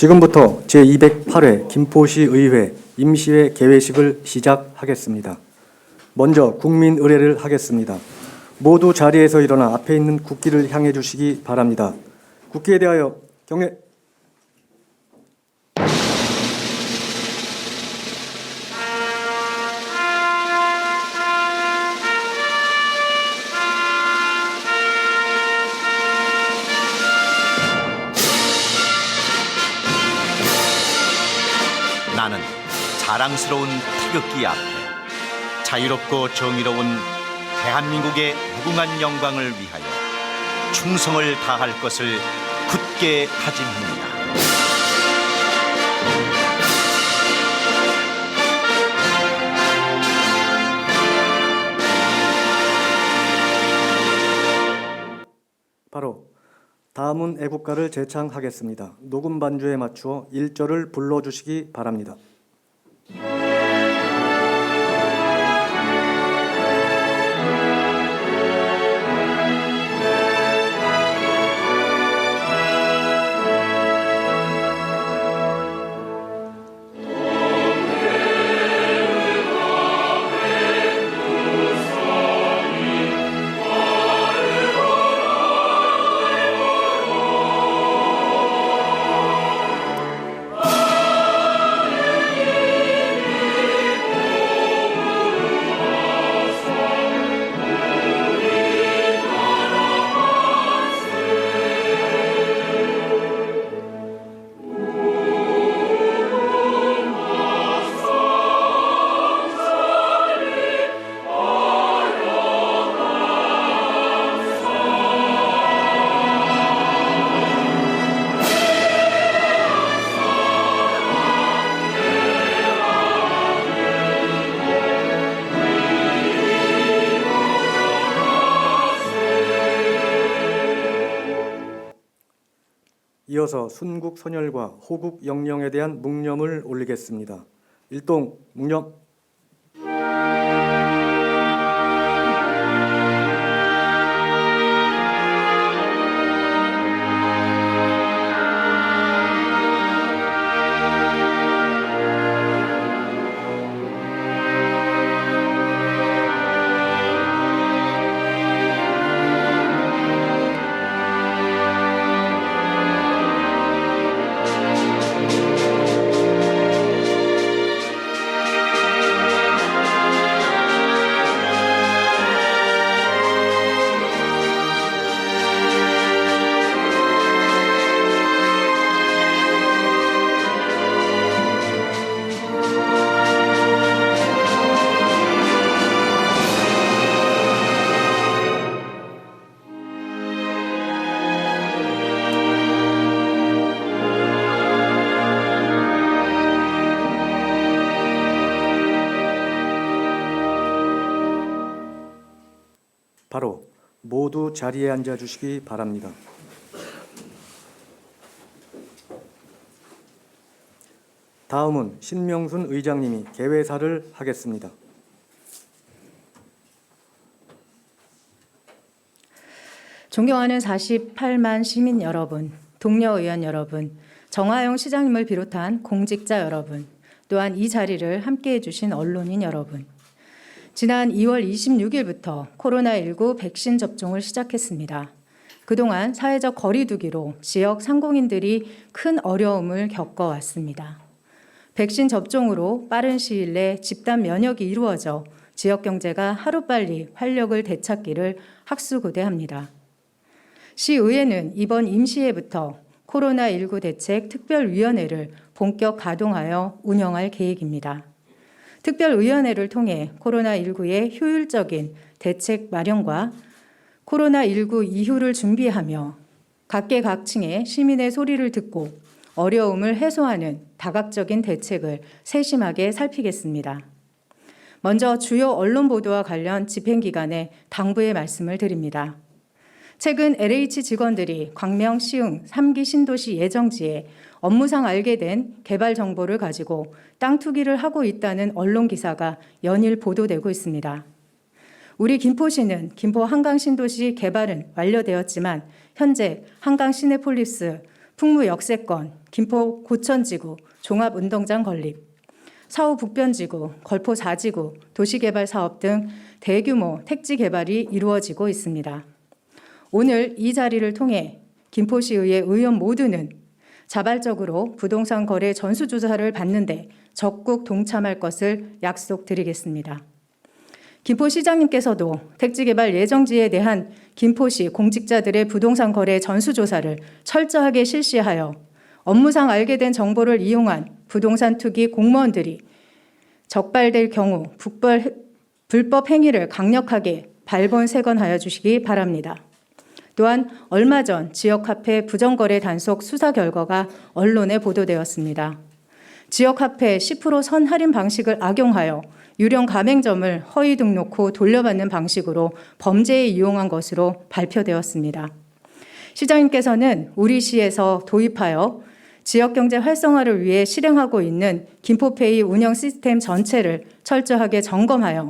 지금부터 제208회 김포시 의회 임시회 개회식을 시작하겠습니다. 먼저 국민 의례를 하겠습니다. 모두 자리에서 일어나 앞에 있는 국기를 향해 주시기 바랍니다. 국기에 대하여 경례. 나는 자랑스러운 태극기 앞에 자유롭고 정의로운 대한민국의 무궁한 영광을 위하여 충성을 다할 것을 굳게 다짐합니다. 바로 다음은 애국가를 재창하겠습니다. 녹음 반주에 맞추어 1절을 불러주시기 바랍니다. 이어서 순국 선열과 호국 영령에 대한 묵념을 올리겠습니다. 일동 묵념. 바로 모두 자리에 앉아 주시기 바랍니다. 다음은 신명순 의장님이 개회사를 하겠습니다. 존경하는 48만 시민 여러분, 동료 의원 여러분, 정화영 시장님을 비롯한 공직자 여러분, 또한 이 자리를 함께해 주신 언론인 여러분. 지난 2월 26일부터 코로나19 백신 접종을 시작했습니다. 그동안 사회적 거리 두기로 지역 상공인들이 큰 어려움을 겪어왔습니다. 백신 접종으로 빠른 시일 내 집단 면역이 이루어져 지역 경제가 하루빨리 활력을 되찾기를 학수고대합니다. 시의회는 이번 임시회부터 코로나19 대책 특별위원회를 본격 가동하여 운영할 계획입니다. 특별위원회를 통해 코로나19의 효율적인 대책 마련과 코로나19 이후를 준비하며 각계각층의 시민의 소리를 듣고 어려움을 해소하는 다각적인 대책을 세심하게 살피겠습니다. 먼저 주요 언론 보도와 관련 집행기관에 당부의 말씀을 드립니다. 최근 LH 직원들이 광명 시흥 3기 신도시 예정지에 업무상 알게 된 개발 정보를 가지고 땅 투기를 하고 있다는 언론 기사가 연일 보도되고 있습니다. 우리 김포시는 김포 한강 신도시 개발은 완료되었지만 현재 한강 시내폴리스 풍무 역세권, 김포 고천지구, 종합운동장 건립, 서우 북변지구, 걸포 4지구, 도시개발 사업 등 대규모 택지 개발이 이루어지고 있습니다. 오늘 이 자리를 통해 김포시의회 의원 모두는 자발적으로 부동산 거래 전수조사를 받는데 적극 동참할 것을 약속드리겠습니다. 김포시장님께서도 택지개발 예정지에 대한 김포시 공직자들의 부동산 거래 전수조사를 철저하게 실시하여 업무상 알게 된 정보를 이용한 부동산 투기 공무원들이 적발될 경우 불법 행위를 강력하게 발본색원하여 주시기 바랍니다. 또한 얼마 전 지역화폐 부정거래 단속 수사 결과가 언론에 보도되었습니다. 지역화폐 10% 선할인 방식을 악용하여 유령 가맹점을 허위 등록 후 돌려받는 방식으로 범죄에 이용한 것으로 발표되었습니다. 시장님께서는 우리 시에서 도입하여 지역경제 활성화를 위해 실행하고 있는 김포페이 운영 시스템 전체를 철저하게 점검하여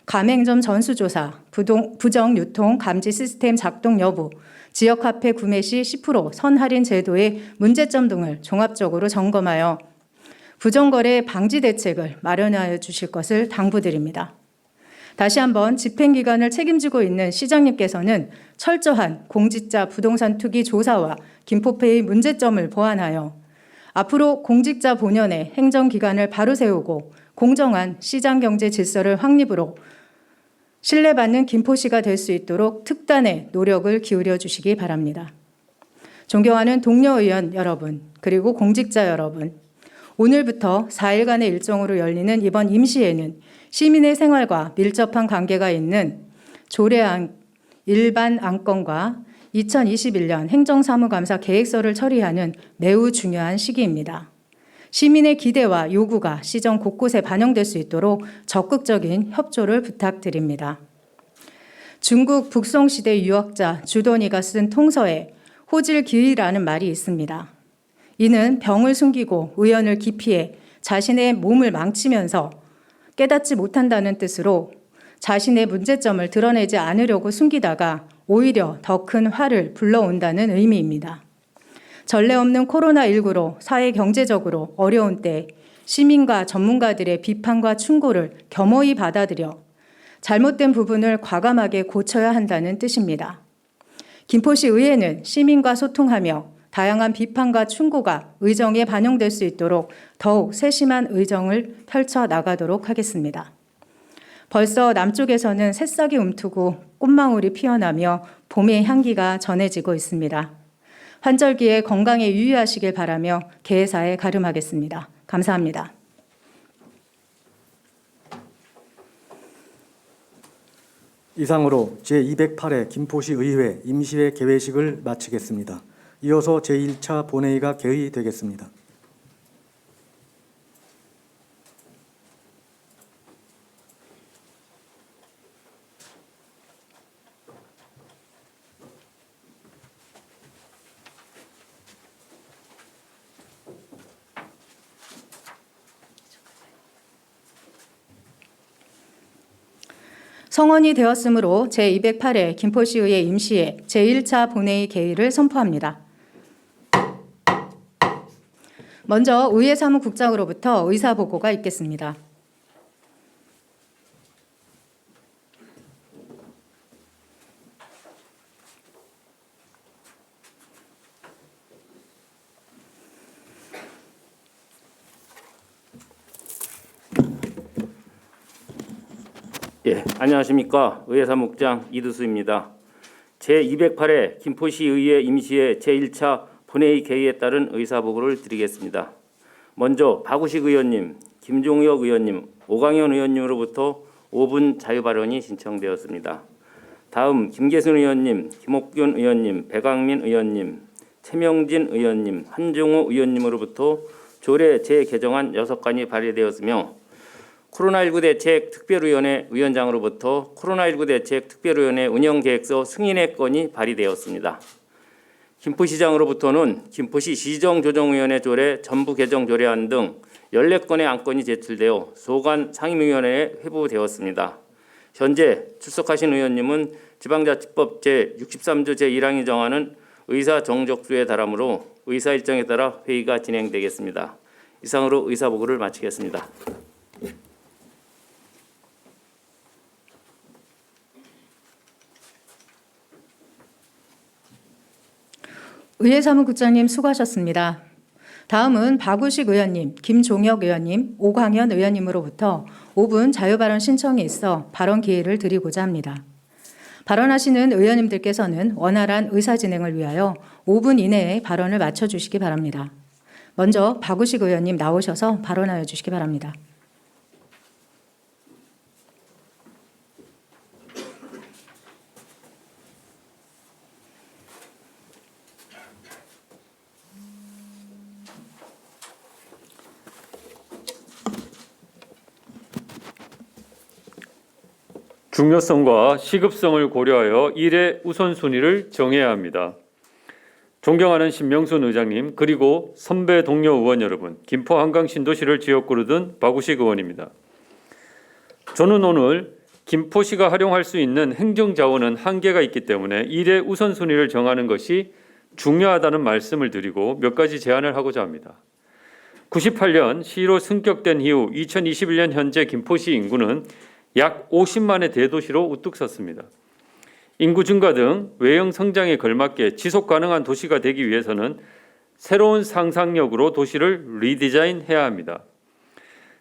가맹점 전수조사, 부정 유통 감지 시스템 작동 여부, 지역화폐 구매 시 10% 선할인 제도의 문제점 등을 종합적으로 점검하여 부정거래 방지 대책을 마련하여 주실 것을 당부드립니다. 다시 한번 집행기관을 책임지고 있는 시장님께서는 철저한 공직자 부동산 투기 조사와 김포페이 문제점을 보완하여 앞으로 공직자 본연의 행정기관을 바로 세우고 공정한 시장경제 질서를 확립으로 신뢰받는 김포시가 될 수 있도록 특단의 노력을 기울여 주시기 바랍니다. 존경하는 동료 의원 여러분, 그리고 공직자 여러분, 오늘부터 4일간의 일정으로 열리는 이번 임시회는 시민의 생활과 밀접한 관계가 있는 조례안 일반 안건과 2021년 행정사무감사 계획서를 처리하는 매우 중요한 시기입니다. 시민의 기대와 요구가 시정 곳곳에 반영될 수 있도록 적극적인 협조를 부탁드립니다. 중국 북송시대 유학자 주도니가 쓴 통서에 호질기이라는 말이 있습니다. 이는 병을 숨기고 의연을 기피해 자신의 몸을 망치면서 깨닫지 못한다는 뜻으로 자신의 문제점을 드러내지 않으려고 숨기다가 오히려 더 큰 화를 불러온다는 의미입니다. 전례 없는 코로나19로 사회 경제적으로 어려운 때 시민과 전문가들의 비판과 충고를 겸허히 받아들여 잘못된 부분을 과감하게 고쳐야 한다는 뜻입니다. 김포시 의회는 시민과 소통하며 다양한 비판과 충고가 의정에 반영될 수 있도록 더욱 세심한 의정을 펼쳐 나가도록 하겠습니다. 벌써 남쪽에서는 새싹이 움트고 꽃망울이 피어나며 봄의 향기가 전해지고 있습니다. 환절기에 건강에 유의하시길 바라며 개회사에 가름하겠습니다. 감사합니다. 이상으로 제208회 김포시 의회 임시회 개회식을 마치겠습니다. 이어서 제1차 본회의가 개의되겠습니다. 성원이 되었으므로 제208회 김포시의회 임시회 제1차 본회의 개의를 선포합니다. 먼저 의회 사무국장으로부터 의사보고가 있겠습니다. 예, 안녕하십니까. 의회사무국장 이두수입니다. 제208회 김포시의회 임시회 제1차 본회의 개의에 따른 의사보고를 드리겠습니다. 먼저 박우식 의원님, 김종혁 의원님, 오강현 의원님으로부터 5분 자유발언이 신청되었습니다. 다음 김계순 의원님, 김옥균 의원님, 배강민 의원님, 최명진 의원님, 한종호 의원님으로부터 조례 재개정안 6건이 발의되었으며 코로나19 대책 특별위원회 위원장으로부터 코로나19 대책 특별위원회 운영계획서 승인의 건이 발의되었습니다. 김포시장으로부터는 김포시 시정조정위원회 조례 전부 개정 조례안 등 14건의 안건이 제출되어 소관 상임위원회에 회부되었습니다. 현재 출석하신 의원님은 지방자치법 제63조 제1항이 정하는 의사 정족수에 달하므로 의사 일정에 따라 회의가 진행되겠습니다. 이상으로 의사 보고를 마치겠습니다. 의회사무국장님 수고하셨습니다. 다음은 박우식 의원님, 김종혁 의원님, 오광현 의원님으로부터 5분 자유발언 신청이 있어 발언 기회를 드리고자 합니다. 발언하시는 의원님들께서는 원활한 의사진행을 위하여 5분 이내에 발언을 마쳐주시기 바랍니다. 먼저 박우식 의원님 나오셔서 발언하여 주시기 바랍니다. 중요성과 시급성을 고려하여 일의 우선순위를 정해야 합니다. 존경하는 신명순 의장님, 그리고 선배 동료 의원 여러분, 김포 한강 신도시를 지역구로 둔 박우식 의원입니다. 저는 오늘 김포시가 활용할 수 있는 행정자원은 한계가 있기 때문에 일의 우선순위를 정하는 것이 중요하다는 말씀을 드리고 몇 가지 제안을 하고자 합니다. 98년 시로 승격된 이후 2021년 현재 김포시 인구는 약 50만의 대도시로 우뚝 섰습니다. 인구 증가 등 외형 성장에 걸맞게 지속 가능한 도시가 되기 위해서는 새로운 상상력으로 도시를 리디자인해야 합니다.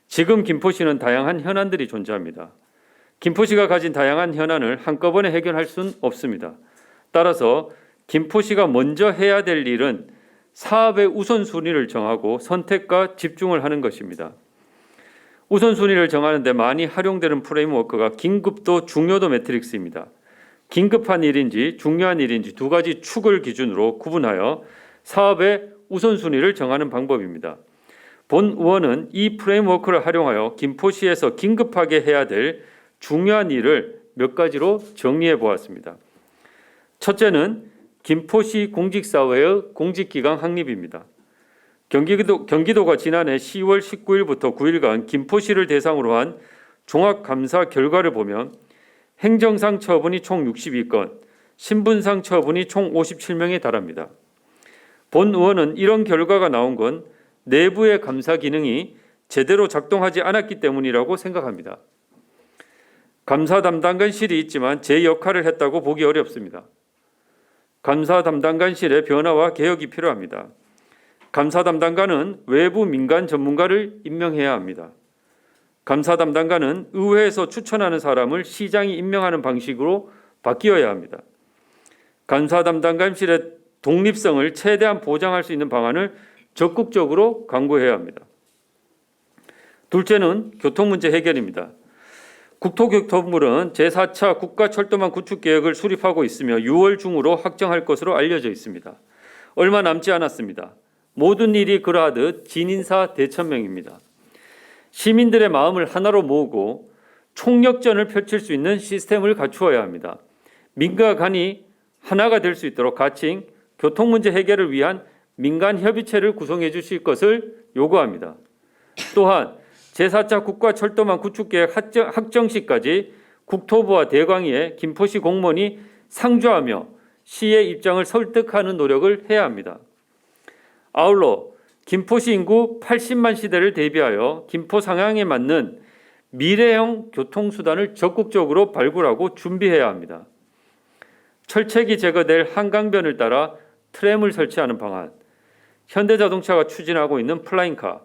지금 김포시는 다양한 현안들이 존재합니다. 김포시가 가진 다양한 현안을 한꺼번에 해결할 수는 없습니다. 따라서 김포시가 먼저 해야 될 일은 사업의 우선순위를 정하고 선택과 집중을 하는 것입니다. 우선순위를 정하는 데 많이 활용되는 프레임워크가 긴급도 중요도 매트릭스입니다. 긴급한 일인지 중요한 일인지 두 가지 축을 기준으로 구분하여 사업의 우선순위를 정하는 방법입니다. 본 의원은 이 프레임워크를 활용하여 김포시에서 긴급하게 해야 될 중요한 일을 몇 가지로 정리해 보았습니다. 첫째는 김포시 공직사회의 공직기강 확립입니다. 경기도가 지난해 10월 19일부터 9일간 김포시를 대상으로 한 종합감사 결과를 보면 행정상 처분이 총 62건, 신분상 처분이 총 57명에 달합니다. 본 의원은 이런 결과가 나온 건 내부의 감사 기능이 제대로 작동하지 않았기 때문이라고 생각합니다. 감사 담당관실이 있지만 제 역할을 했다고 보기 어렵습니다. 감사 담당관실의 변화와 개혁이 필요합니다. 감사 담당관은 외부 민간 전문가를 임명해야 합니다. 감사 담당관은 의회에서 추천하는 사람을 시장이 임명하는 방식으로 바뀌어야 합니다. 감사 담당관실의 독립성을 최대한 보장할 수 있는 방안을 적극적으로 강구해야 합니다. 둘째는 교통 문제 해결입니다. 국토교통부는 제4차 국가철도망 구축계획을 수립하고 있으며 6월 중으로 확정할 것으로 알려져 있습니다. 얼마 남지 않았습니다. 모든 일이 그러하듯 진인사 대천명입니다. 시민들의 마음을 하나로 모으고 총력전을 펼칠 수 있는 시스템을 갖추어야 합니다. 민과 간이 하나가 될 수 있도록 가칭 교통 문제 해결을 위한 민간 협의체를 구성해 주실 것을 요구합니다. 또한 제4차 국가철도망 구축계획 확정 시까지 국토부와 대광위에 김포시 공무원이 상주하며 시의 입장을 설득하는 노력을 해야 합니다. 아울러 김포시 인구 80만 시대를 대비하여 김포 상향에 맞는 미래형 교통수단을 적극적으로 발굴하고 준비해야 합니다. 철책이 제거될 한강변을 따라 트램을 설치하는 방안, 현대자동차가 추진하고 있는 플라잉카,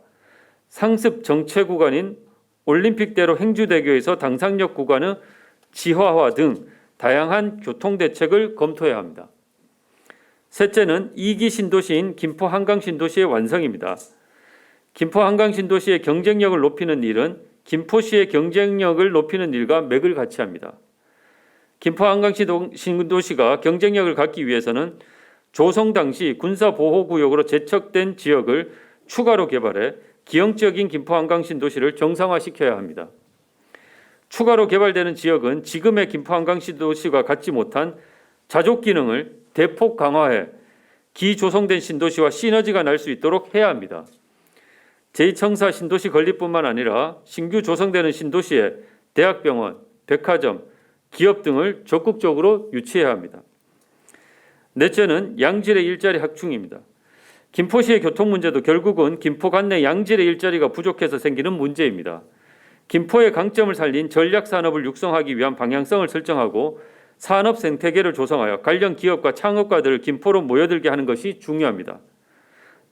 상습 정체 구간인 올림픽대로 행주대교에서 당상역 구간의 지하화 등 다양한 교통대책을 검토해야 합니다. 셋째는 2기 신도시인 김포 한강 신도시의 완성입니다. 김포 한강 신도시의 경쟁력을 높이는 일은 김포시의 경쟁력을 높이는 일과 맥을 같이 합니다. 김포 한강 신도시가 경쟁력을 갖기 위해서는 조성 당시 군사보호구역으로 제척된 지역을 추가로 개발해 기형적인 김포 한강 신도시를 정상화시켜야 합니다. 추가로 개발되는 지역은 지금의 김포 한강 신도시가 갖지 못한 자족 기능을 대폭 강화해 기조성된 신도시와 시너지가 날 수 있도록 해야 합니다. 제2청사 신도시 건립뿐만 아니라 신규 조성되는 신도시에 대학병원, 백화점, 기업 등을 적극적으로 유치해야 합니다. 넷째는 양질의 일자리 확충입니다. 김포시의 교통 문제도 결국은 김포 관내 양질의 일자리가 부족해서 생기는 문제입니다. 김포의 강점을 살린 전략 산업을 육성하기 위한 방향성을 설정하고 산업 생태계를 조성하여 관련 기업과 창업가들을 김포로 모여들게 하는 것이 중요합니다.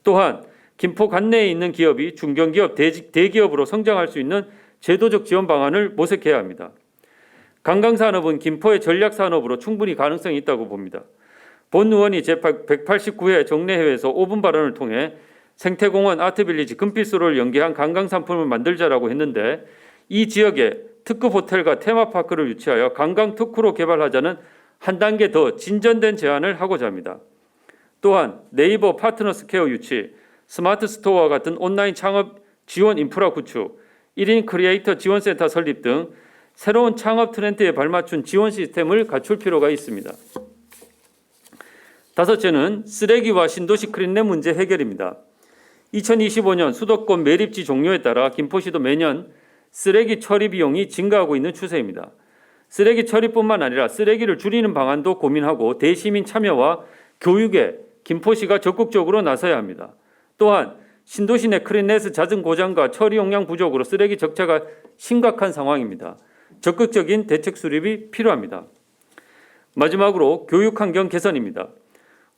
또한 김포 관내에 있는 기업이 중견기업, 대기업으로 성장할 수 있는 제도적 지원 방안을 모색해야 합니다. 관광산업은 김포의 전략산업으로 충분히 가능성이 있다고 봅니다. 본 의원이 제189회 정례회에서 5분 발언을 통해 생태공원, 아트빌리지, 금빛수로를 연계한 관광상품을 만들자라고 했는데 이 지역에 특급 호텔과 테마파크를 유치하여 관광 특구로 개발하자는 한 단계 더 진전된 제안을 하고자 합니다. 또한 네이버 파트너스퀘어 유치, 스마트 스토어와 같은 온라인 창업 지원 인프라 구축, 1인 크리에이터 지원센터 설립 등 새로운 창업 트렌드에 발맞춘 지원 시스템을 갖출 필요가 있습니다. 다섯째는 쓰레기와 신도시 크린랩 문제 해결입니다. 2025년 수도권 매립지 종료에 따라 김포시도 매년 쓰레기 처리 비용이 증가하고 있는 추세입니다. 쓰레기 처리뿐만 아니라 쓰레기를 줄이는 방안도 고민하고 대시민 참여와 교육에 김포시가 적극적으로 나서야 합니다. 또한 신도시 내 크린넷 잦은 고장과 처리 용량 부족으로 쓰레기 적자가 심각한 상황입니다. 적극적인 대책 수립이 필요합니다. 마지막으로 교육 환경 개선입니다.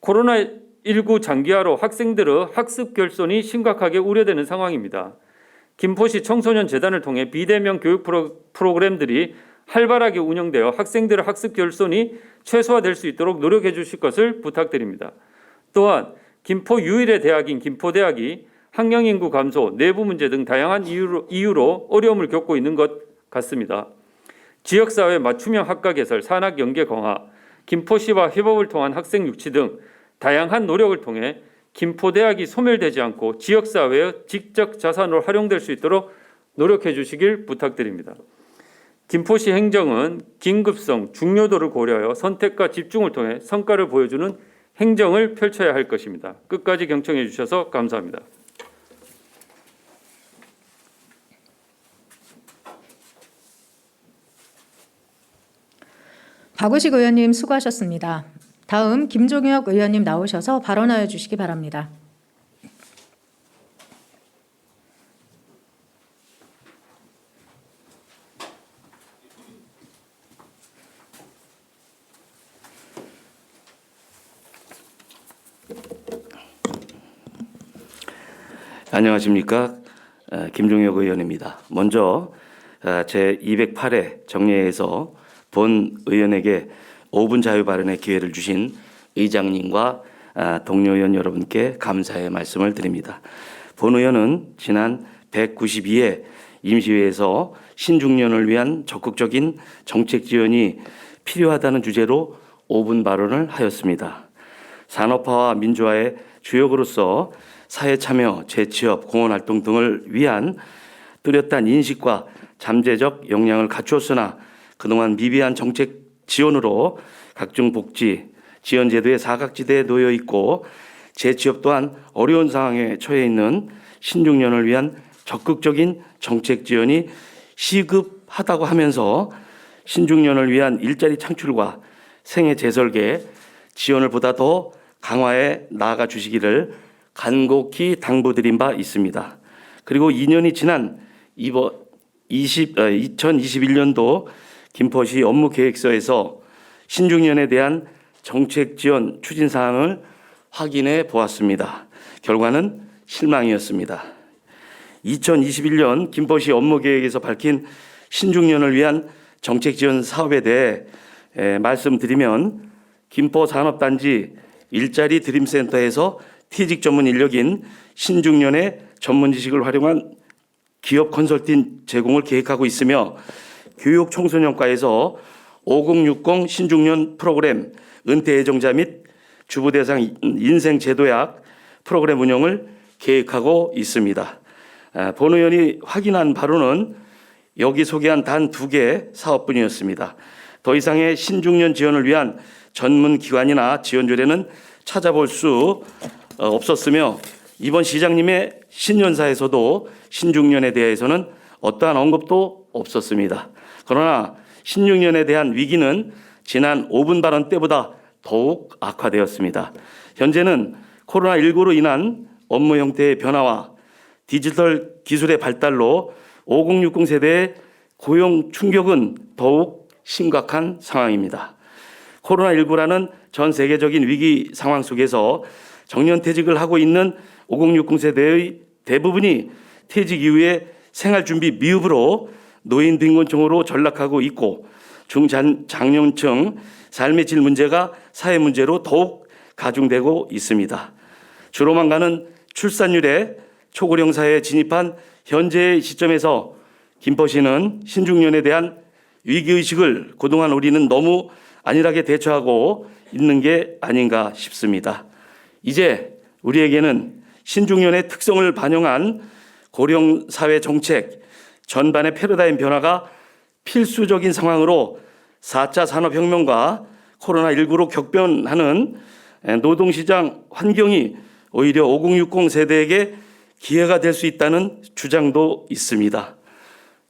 코로나19 장기화로 학생들의 학습 결손이 심각하게 우려되는 상황입니다. 김포시 청소년 재단을 통해 비대면 교육 프로그램들이 활발하게 운영되어 학생들의 학습 결손이 최소화될 수 있도록 노력해 주실 것을 부탁드립니다. 또한 김포 유일의 대학인 김포대학이 학령인구 감소, 내부 문제 등 다양한 이유로 어려움을 겪고 있는 것 같습니다. 지역사회 맞춤형 학과 개설, 산학 연계 강화, 김포시와 협업을 통한 학생 유치 등 다양한 노력을 통해 김포대학이 소멸되지 않고 지역사회의 지적 자산으로 활용될 수 있도록 노력해 주시길 부탁드립니다. 김포시 행정은 긴급성, 중요도를 고려하여 선택과 집중을 통해 성과를 보여주는 행정을 펼쳐야 할 것입니다. 끝까지 경청해 주셔서 감사합니다. 박우식 의원님 수고하셨습니다. 다음 김종혁 의원님 나오셔서 발언하여 주시기 바랍니다. 안녕하십니까. 김종혁 의원입니다. 먼저 제208회 정례에서 본 의원에게 5분 자유 발언의 기회를 주신 의장님과 동료 의원 여러분께 감사의 말씀을 드립니다. 본 의원은 지난 192회 임시회에서 신중년을 위한 적극적인 정책 지원이 필요하다는 주제로 5분 발언을 하였습니다. 산업화와 민주화의 주역으로서 사회 참여, 재취업, 공헌활동 등을 위한 뚜렷한 인식과 잠재적 역량을 갖추었으나 그동안 미비한 정책 지원으로 각종 복지, 지원 제도의 사각지대에 놓여 있고 재취업 또한 어려운 상황에 처해 있는 신중년을 위한 적극적인 정책 지원이 시급하다고 하면서 신중년을 위한 일자리 창출과 생애 재설계 지원을 보다 더 강화해 나아가 주시기를 간곡히 당부드린 바 있습니다. 그리고 2년이 지난 2021년도 김포시 업무계획서에서 신중년에 대한 정책 지원 추진 사항을 확인해 보았습니다. 결과는 실망이었습니다. 2021년 김포시 업무계획에서 밝힌 신중년을 위한 정책 지원 사업에 대해 말씀드리면 김포산업단지 일자리 드림센터에서 퇴직 전문 인력인 신중년의 전문 지식을 활용한 기업 컨설팅 제공을 계획하고 있으며 교육 청소년과에서 5060 신중년 프로그램 은퇴 예정자 및 주부 대상 인생 제도약 프로그램 운영을 계획하고 있습니다. 본 의원이 확인한 바로는 여기 소개한 단 2개 사업뿐이었습니다. 더 이상의 신중년 지원을 위한 전문 기관이나 지원 조례는 찾아볼 수 없었으며 이번 시장님의 신년사에서도 신중년에 대해서는 어떠한 언급도 없었습니다. 그러나 신중년에 대한 위기는 지난 5분 발언 때보다 더욱 악화되었습니다. 현재는 코로나19로 인한 업무 형태의 변화와 디지털 기술의 발달로 5060 세대의 고용 충격은 더욱 심각한 상황입니다. 코로나19라는 전 세계적인 위기 상황 속에서 정년퇴직을 하고 있는 5060 세대의 대부분이 퇴직 이후에 생활준비 미흡으로 노인 빈곤층으로 전락하고 있고 중장년층 삶의 질 문제가 사회 문제로 더욱 가중되고 있습니다. 주로만 가는 출산율에 초고령 사회에 진입한 현재의 시점에서 김포시는 신중년에 대한 위기의식을 그동안 우리는 너무 안일하게 대처하고 있는 게 아닌가 싶습니다. 이제 우리에게는 신중년의 특성을 반영한 고령 사회 정책 전반의 패러다임 변화가 필수적인 상황으로 4차 산업혁명과 코로나19로 격변하는 노동시장 환경이 오히려 5060 세대에게 기회가 될 수 있다는 주장도 있습니다.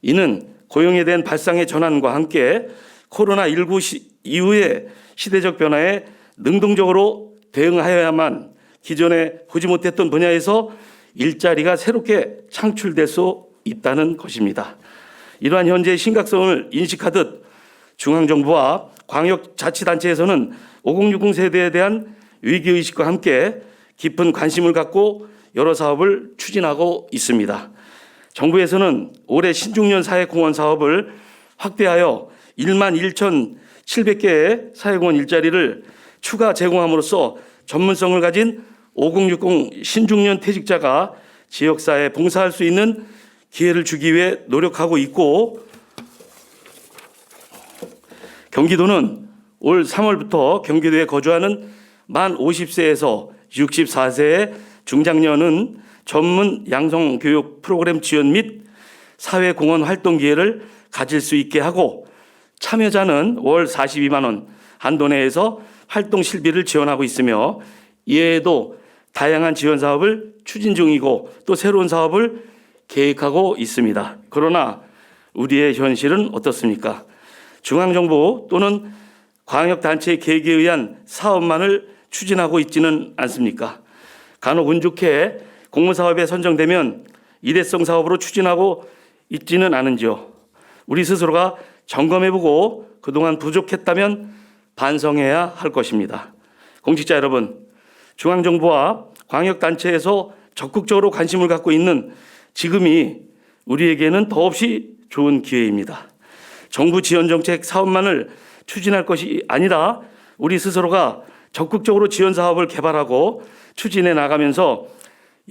이는 고용에 대한 발상의 전환과 함께 코로나19 이후의 시대적 변화에 능동적으로 대응하여야만 기존에 보지 못했던 분야에서 일자리가 새롭게 창출될 수 있다는 것입니다. 이러한 현재의 심각성을 인식하듯 중앙정부와 광역자치단체에서는 5060 세대에 대한 위기의식과 함께 깊은 관심을 갖고 여러 사업을 추진하고 있습니다. 정부에서는 올해 신중년 사회공헌 사업을 확대하여 11,700개의 사회공헌 일자리를 추가 제공함으로써 전문성을 가진 5060 신중년 퇴직자가 지역사회에 봉사할 수 있는 기회를 주기 위해 노력하고 있고, 경기도는 올 3월부터 경기도에 거주하는 만 50세에서 64세의 중장년은 전문 양성교육 프로그램 지원 및 사회공헌 활동 기회를 가질 수 있게 하고, 참여자는 월 42만 원 한도 내에서 활동 실비를 지원하고 있으며, 이외에도 다양한 지원 사업을 추진 중이고 또 새로운 사업을 계획하고 있습니다. 그러나 우리의 현실은 어떻습니까? 중앙정부 또는 광역단체의 계획에 의한 사업만을 추진하고 있지는 않습니까? 간혹 운 좋게 공모사업에 선정되면 일회성 사업으로 추진하고 있지는 않은지요. 우리 스스로가 점검해보고 그동안 부족했다면 반성해야 할 것입니다. 공직자 여러분, 중앙정부와 광역단체에서 적극적으로 관심을 갖고 있는 지금이 우리에게는 더없이 좋은 기회입니다. 정부 지원 정책 사업만을 추진할 것이 아니라 우리 스스로가 적극적으로 지원 사업을 개발하고 추진해 나가면서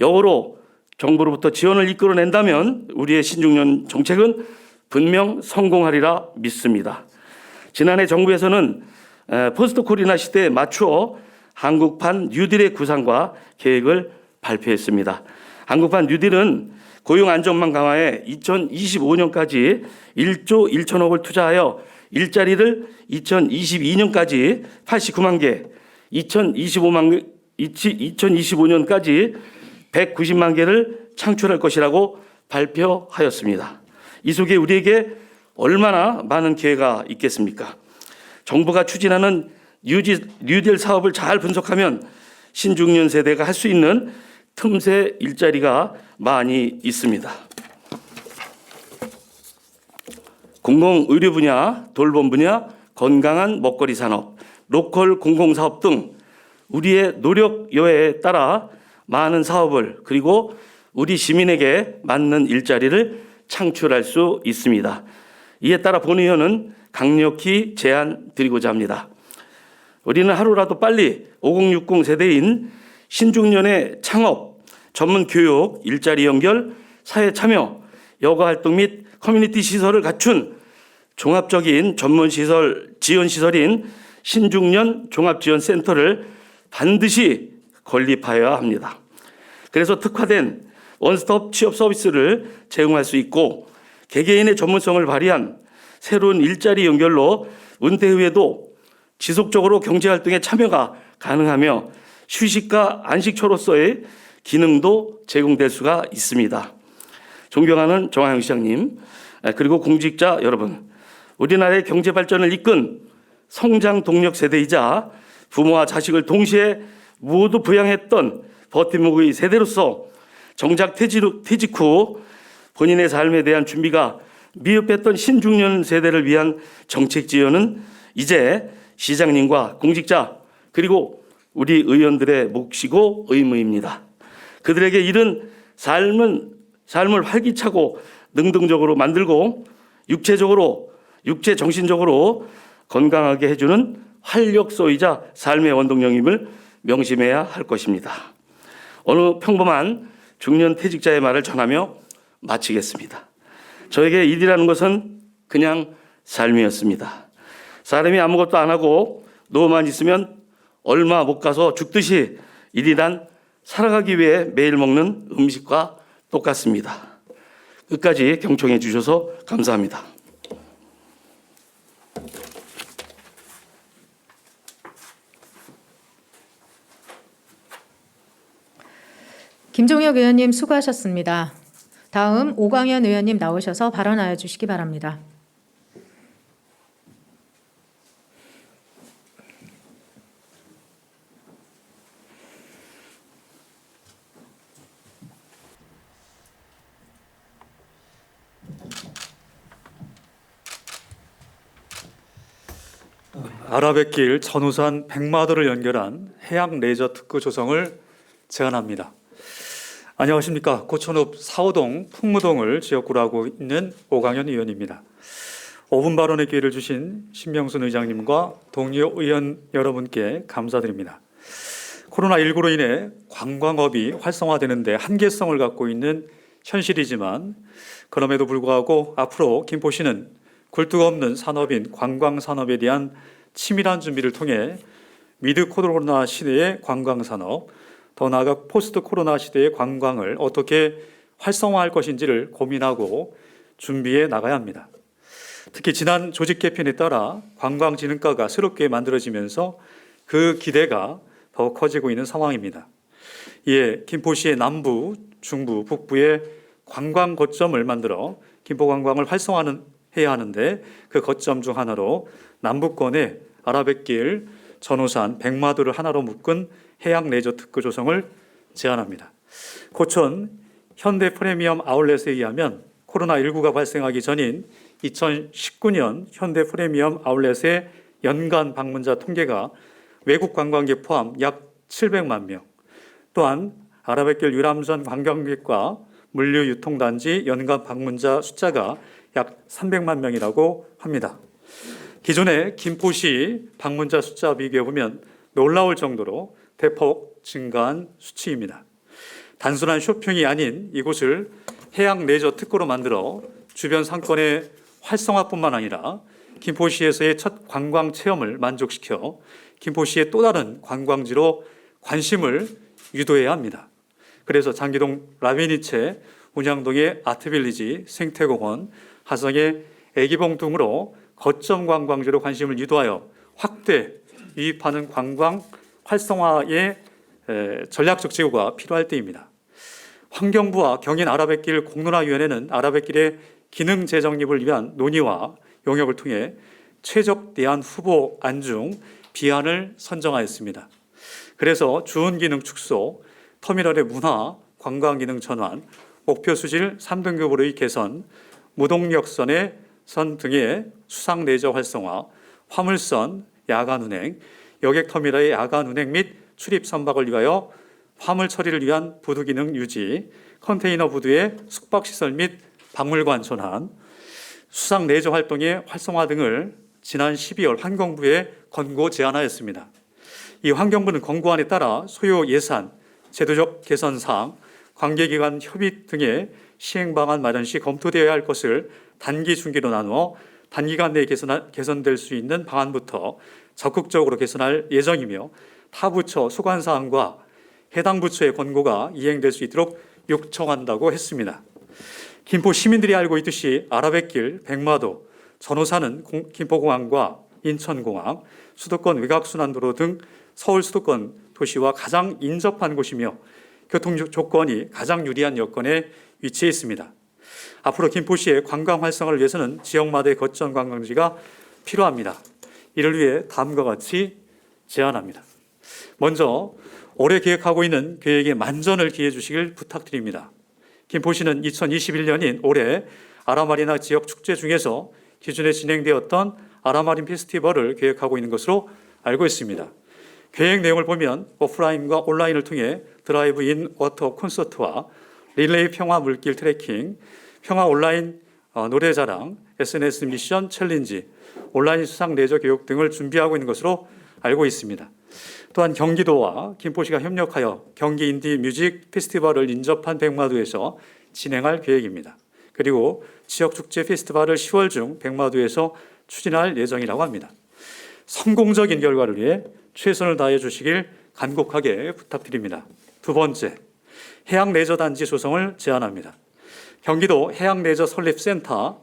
역으로 정부로부터 지원을 이끌어낸다면 우리의 신중년 정책은 분명 성공하리라 믿습니다. 지난해 정부에서는 포스트 코로나 시대에 맞추어 한국판 뉴딜의 구상과 계획을 발표했습니다. 한국판 뉴딜은 고용 안전망 강화에 2025년까지 1조 1천억을 투자하여 일자리를 2022년까지 89만 개, 2025년까지 190만 개를 창출할 것이라고 발표하였습니다. 이 속에 우리에게 얼마나 많은 기회가 있겠습니까? 정부가 추진하는 뉴딜 사업을 잘 분석하면 신중년 세대가 할 수 있는 틈새 일자리가 많이 있습니다. 공공의료 분야, 돌봄 분야, 건강한 먹거리 산업, 로컬 공공사업 등 우리의 노력 여하에 따라 많은 사업을, 그리고 우리 시민에게 맞는 일자리를 창출할 수 있습니다. 이에 따라 본의원은 강력히 제안 드리고자 합니다. 우리는 하루라도 빨리 5060 세대인 신중년의 창업, 전문 교육, 일자리 연결, 사회 참여, 여가 활동 및 커뮤니티 시설을 갖춘 종합적인 전문 시설, 지원 시설인 신중년 종합지원센터를 반드시 건립하여야 합니다. 그래서 특화된 원스톱 취업 서비스를 제공할 수 있고, 개개인의 전문성을 발휘한 새로운 일자리 연결로 은퇴 후에도 지속적으로 경제활동에 참여가 가능하며 휴식과 안식처로서의 기능도 제공될 수가 있습니다. 존경하는 정화영 시장님, 그리고 공직자 여러분, 우리나라의 경제 발전을 이끈 성장 동력 세대이자 부모와 자식을 동시에 모두 부양했던 버팀목의 세대로서 정작 퇴직 후 본인의 삶에 대한 준비가 미흡했던 신중년 세대를 위한 정책 지원은 이제 시장님과 공직자 그리고 우리 의원들의 몫이고 의무입니다. 그들에게 이른 삶을 활기차고 능동적으로 만들고 육체 정신적으로 건강하게 해주는 활력소이자 삶의 원동력임을 명심해야 할 것입니다. 어느 평범한 중년 퇴직자의 말을 전하며 마치겠습니다. 저에게 일이라는 것은 그냥 삶이었습니다. 사람이 아무것도 안 하고 누워만 있으면 얼마 못 가서 죽듯이 일이란 살아가기 위해 매일 먹는 음식과 똑같습니다. 끝까지 경청해 주셔서 감사합니다. 김종혁 의원님 수고하셨습니다. 다음 오광현 의원님 나오셔서 발언하여 주시기 바랍니다. 아라뱃길 전우산 백마도를 연결한 해양 레저 특구 조성을 제안합니다. 안녕하십니까. 고천읍 사호동 풍무동을 지역구로 하고 있는 오광현 의원입니다. 5분 발언의 기회를 주신 신명순 의장님과 동료 의원 여러분께 감사드립니다. 코로나19로 인해 관광업이 활성화되는 데 한계성을 갖고 있는 현실이지만 그럼에도 불구하고 앞으로 김포시는 굴뚝 없는 산업인 관광산업에 대한 치밀한 준비를 통해 위드 코로나 시대의 관광산업, 더 나아가 포스트 코로나 시대의 관광을 어떻게 활성화할 것인지를 고민하고 준비해 나가야 합니다. 특히 지난 조직 개편에 따라 관광진흥과가 새롭게 만들어지면서 그 기대가 더 커지고 있는 상황입니다. 이에 김포시의 남부, 중부, 북부에 관광 거점을 만들어 김포 관광을 활성화해야 하는데 그 거점 중 하나로 남부권의 아라뱃길, 전우산, 백마도를 하나로 묶은 해양 레저 특구 조성을 제안합니다. 고천 현대 프리미엄 아울렛에 의하면 코로나19가 발생하기 전인 2019년 현대 프리미엄 아울렛의 연간 방문자 통계가 외국 관광객 포함 약 700만 명, 또한 아라뱃길 유람선 관광객과 물류 유통단지 연간 방문자 숫자가 약 300만 명이라고 합니다. 기존의 김포시 방문자 숫자 비교해보면 놀라울 정도로 대폭 증가한 수치입니다. 단순한 쇼핑이 아닌 이곳을 해양 레저 특구로 만들어 주변 상권의 활성화뿐만 아니라 김포시에서의 첫 관광 체험을 만족시켜 김포시의 또 다른 관광지로 관심을 유도해야 합니다. 그래서 장기동 라비니체, 운양동의 아트빌리지, 생태공원, 하성의 애기봉 등으로 거점 관광지로 관심을 유도하여 확대 유입하는 관광 활성화의 전략적 제고가 필요할 때입니다. 환경부와 경인 아라뱃길 공론화위원회는 아라뱃길의 기능 재정립을 위한 논의와 용역을 통해 최적 대안 후보 안중 비안을 선정하였습니다. 그래서 주운 기능 축소, 터미널의 문화, 관광 기능 전환, 목표 수질 3등급으로의 개선, 무동력선의 선 등의 수상 레저 활성화, 화물선, 야간 운행, 여객터미널의 야간 운행 및 출입 선박을 위하여 화물 처리를 위한 부두 기능 유지, 컨테이너 부두의 숙박시설 및 박물관 전환, 수상 레저 활동의 활성화 등을 지난 12월 환경부에 권고 제안하였습니다. 이 환경부는 권고안에 따라 소요 예산, 제도적 개선 사항, 관계기관 협의 등의 시행 방안 마련 시 검토되어야 할 것을 단기, 중기로 나누어 단기간 내에 개선될 수 있는 방안부터 적극적으로 개선할 예정이며 타 부처 소관 사항과 해당 부처의 권고가 이행될 수 있도록 요청한다고 했습니다. 김포 시민들이 알고 있듯이 아라뱃길, 백마도, 전우산은 김포공항과 인천공항, 수도권 외곽순환도로 등 서울 수도권 도시와 가장 인접한 곳이며 교통 조건이 가장 유리한 여건에 위치해 있습니다. 앞으로 김포시의 관광 활성화를 위해서는 지역마다의 거점 관광지가 필요합니다. 이를 위해 다음과 같이 제안합니다. 먼저 올해 계획하고 있는 계획에 만전을 기해 주시길 부탁드립니다. 김포시는 2021년인 올해 아라마리나 지역 축제 중에서 기존에 진행되었던 아라마린 페스티벌을 계획하고 있는 것으로 알고 있습니다. 계획 내용을 보면 오프라인과 온라인을 통해 드라이브인 워터 콘서트와 릴레이 평화 물길 트레킹, 평화 온라인 노래자랑, SNS 미션 챌린지, 온라인 수상 레저 교육 등을 준비하고 있는 것으로 알고 있습니다. 또한 경기도와 김포시가 협력하여 경기 인디 뮤직 페스티벌을 인접한 백마도에서 진행할 계획입니다. 그리고 지역 축제 페스티벌을 10월 중 백마도에서 추진할 예정이라고 합니다. 성공적인 결과를 위해 최선을 다해 주시길 간곡하게 부탁드립니다. 두 번째, 해양레저단지 조성을 제안합니다. 경기도 해양레저 설립센터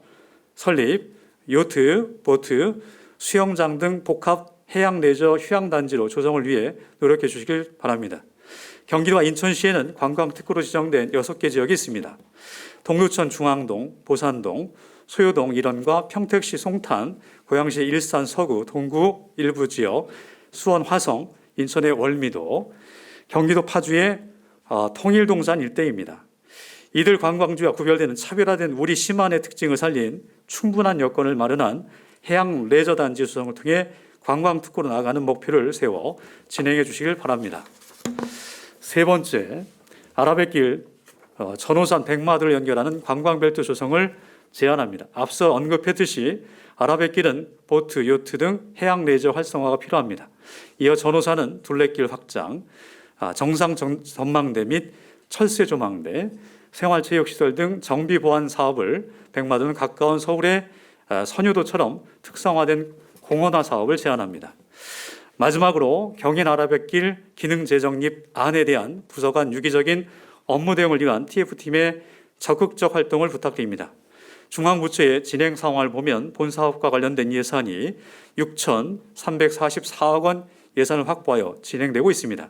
설립, 요트, 보트, 수영장 등 복합 해양레저 휴양단지로 조성을 위해 노력해 주시길 바랍니다. 경기도와 인천시에는 관광특구로 지정된 6개 지역이 있습니다. 동두천 중앙동, 보산동, 소요동 일원과 평택시 송탄, 고양시 일산 서구, 동구 일부 지역, 수원 화성, 인천의 월미도, 경기도 파주의 통일동산 일대입니다. 이들 관광지와 구별되는 차별화된 우리 심안의 특징을 살린 충분한 여건을 마련한 해양 레저단지 조성을 통해 관광특구로 나아가는 목표를 세워 진행해 주시길 바랍니다. 세 번째, 아라뱃길 전호산 백마도를 연결하는 관광벨트 조성을 제안합니다. 앞서 언급했듯이 아라뱃길은 보트, 요트 등 해양 레저 활성화가 필요합니다. 이어 전호산은 둘레길 확장, 정상 전망대 및 철새 조망대, 생활체육시설 등 정비 보완 사업을, 백마도는 가까운 서울의 선유도처럼 특성화된 공원화 사업을 제안합니다. 마지막으로 경인 아라뱃길 기능 재정립 안에 대한 부서 간 유기적인 업무 대응을 위한 TF팀의 적극적 활동을 부탁드립니다. 중앙부처의 진행 상황을 보면 본 사업과 관련된 예산이 6,344억 원 예산을 확보하여 진행되고 있습니다.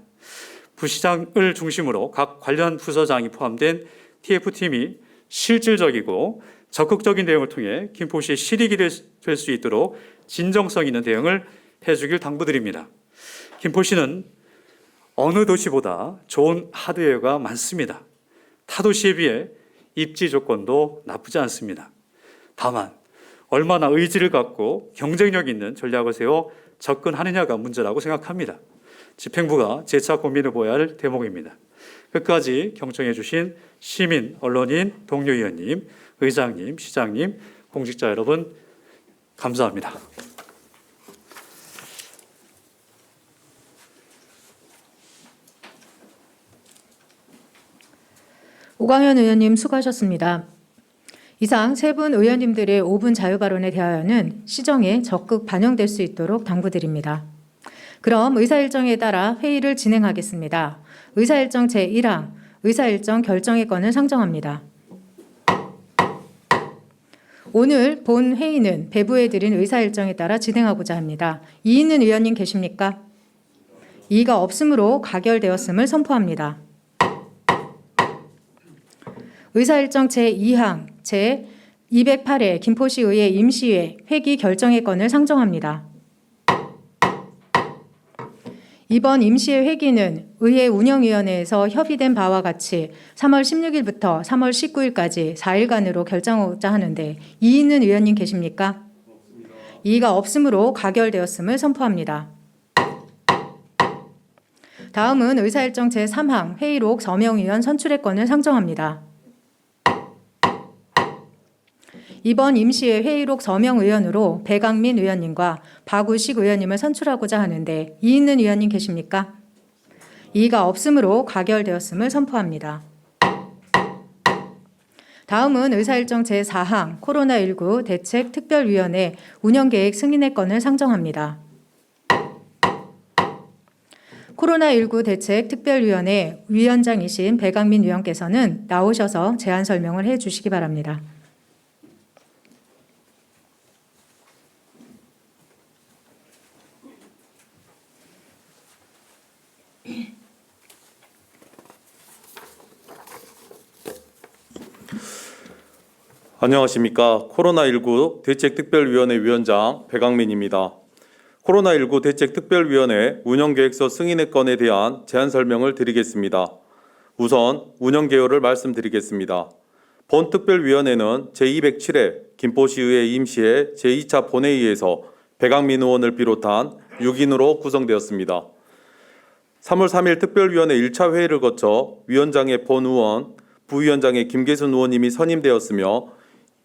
부시장을 중심으로 각 관련 부서장이 포함된 TF팀이 실질적이고 적극적인 대응을 통해 김포시의 실익이 될 수 있도록 진정성 있는 대응을 해주길 당부드립니다. 김포시는 어느 도시보다 좋은 하드웨어가 많습니다. 타 도시에 비해 입지 조건도 나쁘지 않습니다. 다만 얼마나 의지를 갖고 경쟁력 있는 전략을 세워 접근하느냐가 문제라고 생각합니다. 집행부가 재차 고민해 보아야 할 대목입니다. 끝까지 경청해 주신 시민, 언론인, 동료 의원님, 의장님, 시장님, 공직자 여러분 감사합니다. 오광현 의원님 수고하셨습니다. 이상 세 분 의원님들의 5분 자유 발언에 대하여는 시정에 적극 반영될 수 있도록 당부드립니다. 그럼 의사일정에 따라 회의를 진행하겠습니다. 의사일정 제1항, 의사일정 결정의 건을 상정합니다. 오늘 본 회의는 배부해드린 의사일정에 따라 진행하고자 합니다. 이의 있는 의원님 계십니까? 이의가 없으므로 가결되었음을 선포합니다. 의사일정 제2항, 제208회 김포시의회 임시회 회기 결정의 건을 상정합니다. 이번 임시회 회기는 의회 운영위원회에서 협의된 바와 같이 3월 16일부터 3월 19일까지 4일간으로 결정하고자 하는데 이의 있는 의원님 계십니까? 이의가 없으므로 가결되었음을 선포합니다. 다음은 의사일정 제3항 회의록 서명위원 선출의 건을 상정합니다. 이번 임시회 회의록 서명의원으로 배강민 의원님과 박우식 의원님을 선출하고자 하는데 이의 있는 의원님 계십니까? 이의가 없으므로 가결되었음을 선포합니다. 다음은 의사일정 제4항 코로나19 대책특별위원회 운영계획 승인의 건을 상정합니다. 코로나19 대책특별위원회 위원장이신 배강민 위원께서는 나오셔서 제안 설명을 해 주시기 바랍니다. 안녕하십니까. 코로나19 대책특별위원회 위원장 배강민입니다. 코로나19 대책특별위원회 운영계획서 승인의 건에 대한 제안 설명을 드리겠습니다. 우선 운영 개요를 말씀드리겠습니다. 본 특별위원회는 제207회 김포시의회 임시회 제2차 본회의에서 배강민 의원을 비롯한 6인으로 구성되었습니다. 3월 3일 특별위원회 1차 회의를 거쳐 위원장의 본 의원, 부위원장의 김계순 의원님이 선임되었으며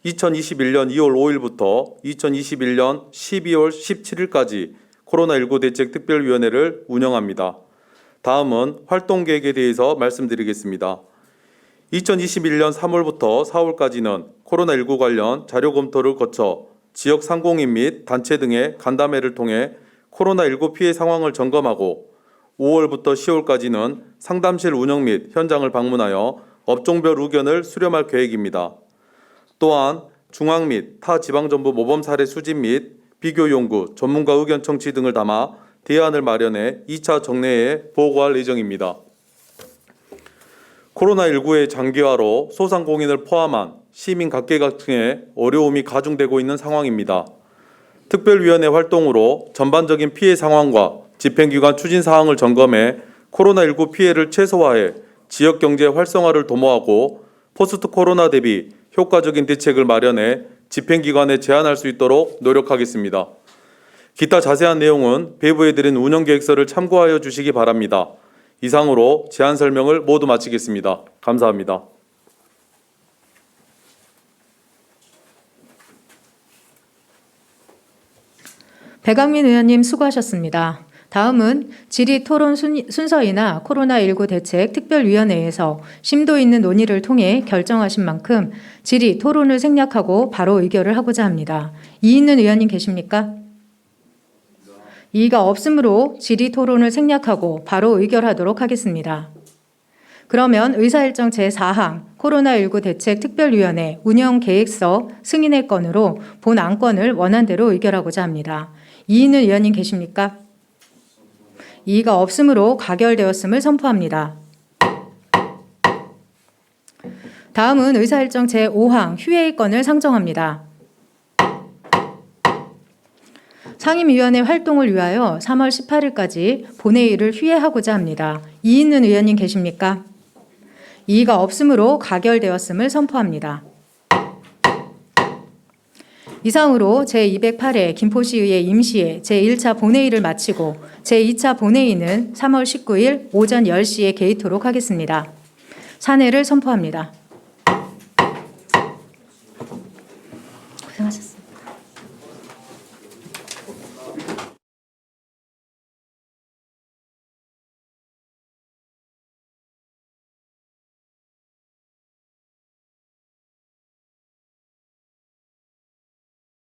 2021년 2월 5일부터 2021년 12월 17일까지 코로나19 대책특별위원회를 운영합니다. 다음은 활동 계획에 대해서 말씀드리겠습니다. 2021년 3월부터 4월까지는 코로나19 관련 자료 검토를 거쳐 지역 상공인 및 단체 등의 간담회를 통해 코로나19 피해 상황을 점검하고 5월부터 10월까지는 상담실 운영 및 현장을 방문하여 업종별 의견을 수렴할 계획입니다. 또한 중앙 및 타 지방정부 모범 사례 수집 및 비교 연구, 전문가 의견 청취 등을 담아 대안을 마련해 2차 정례에 보고할 예정입니다. 코로나19의 장기화로 소상공인을 포함한 시민 각계각층의 어려움이 가중되고 있는 상황입니다. 특별위원회 활동으로 전반적인 피해 상황과 집행기관 추진 사항을 점검해 코로나19 피해를 최소화해 지역경제 활성화를 도모하고 포스트 코로나 대비 효과적인 대책을 마련해 집행기관에 제안할 수 있도록 노력하겠습니다. 기타 자세한 내용은 배부해드린 운영계획서를 참고하여 주시기 바랍니다. 이상으로 제안 설명을 모두 마치겠습니다. 감사합니다. 배강민 의원님 수고하셨습니다. 다음은 질의 토론 순서이나 코로나19 대책 특별위원회에서 심도 있는 논의를 통해 결정하신 만큼 질의 토론을 생략하고 바로 의결을 하고자 합니다. 이의 있는 의원님 계십니까? 이의가 없으므로 질의 토론을 생략하고 바로 의결하도록 하겠습니다. 그러면 의사일정 제4항 코로나19 대책 특별위원회 운영계획서 승인의 건으로 본 안건을 원안대로 의결하고자 합니다. 이의 있는 의원님 계십니까? 이의가 없으므로 가결되었음을 선포합니다. 다음은 의사일정 제5항 휴회의 건을 상정합니다. 상임위원회 활동을 위하여 3월 18일까지 본회의를 휴회하고자 합니다. 이의 있는 의원님 계십니까? 이의가 없으므로 가결되었음을 선포합니다. 이상으로 제208회 김포시의회 임시회 제1차 본회의를 마치고 제2차 본회의는 3월 19일 오전 10시에 개의토록 하겠습니다. 산회를 선포합니다.